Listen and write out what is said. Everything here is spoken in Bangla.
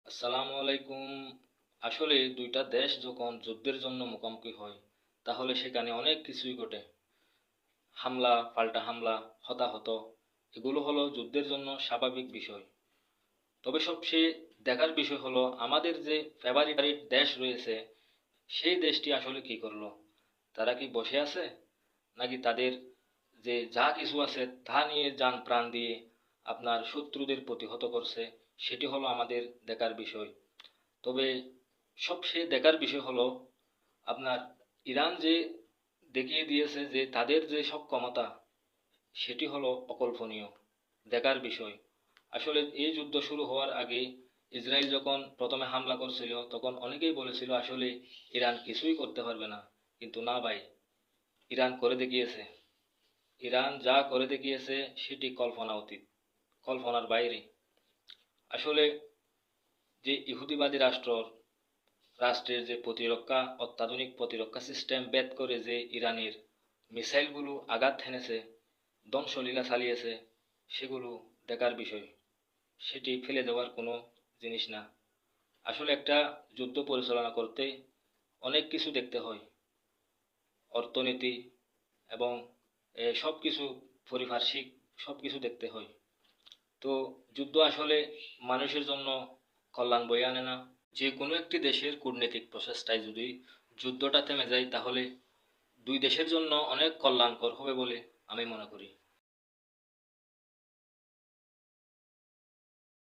আসসালামু আলাইকুম। আসলে দুইটা দেশ যখন যুদ্ধের জন্য মুখোমুখি হয় তাহলে সেখানে অনেক কিছুই ঘটে। হামলা, পাল্টা হামলা, হতাহত, এগুলো হলো যুদ্ধের জন্য স্বাভাবিক বিষয়। তবে সবচেয়ে দেখার বিষয় হলো আমাদের যে ফেভারিট দেশ রয়েছে সেই দেশটি আসলে কি করলো। তারা কি বসে আছে, নাকি তাদের যে যা কিছু আছে তা নিয়ে যান প্রাণ দিয়ে আপনার শত্রুদের প্রতিহত করছে, সেটি হলো আমাদের দেখার বিষয়। তবে সবচেয়ে দেখার বিষয় হলো আপনার ইরান যে দেখিয়ে দিয়েছে যে তাদের যে সক্ষমতা, সেটি হলো অকল্পনীয়, দেখার বিষয়। আসলে এই যুদ্ধ শুরু হওয়ার আগে ইসরায়েল যখন প্রথমে হামলা করছিল তখন অনেকেই বলেছিল আসলে ইরান কিছুই করতে পারবে না, কিন্তু না ভাই, ইরান করে দেখিয়েছে। ইরান যা করে দেখিয়েছে সেটি কল্পনা অতীত, কল্পনার বাইরে। আসলে যে ইহুদিবাদী রাষ্ট্রের যে প্রতিরক্ষা, অত্যাধুনিক প্রতিরক্ষা সিস্টেম ভেদ করে যে ইরানের মিসাইলগুলো আঘাত হেনেছে, ধ্বংসলীলা চালিয়েছে, সেগুলো দেখার বিষয়। সেটি ফেলে দেওয়ার কোনো জিনিস না। আসলে একটা যুদ্ধ পরিচালনা করতে অনেক কিছু দেখতে হয়, অর্থনীতি এবং সব কিছু, পারিপার্শ্বিক সব কিছু দেখতে হয়। তো যুদ্ধ আসলে মানুষের জন্য কল্যাণ বয়ে আনে না। যে কোনো একটি দেশের কূটনৈতিক প্রচেষ্টায় যদি যুদ্ধটা থেমে যায় তাহলে দুই দেশের জন্য অনেক কল্যাণকর হবে বলে আমি মনে করি।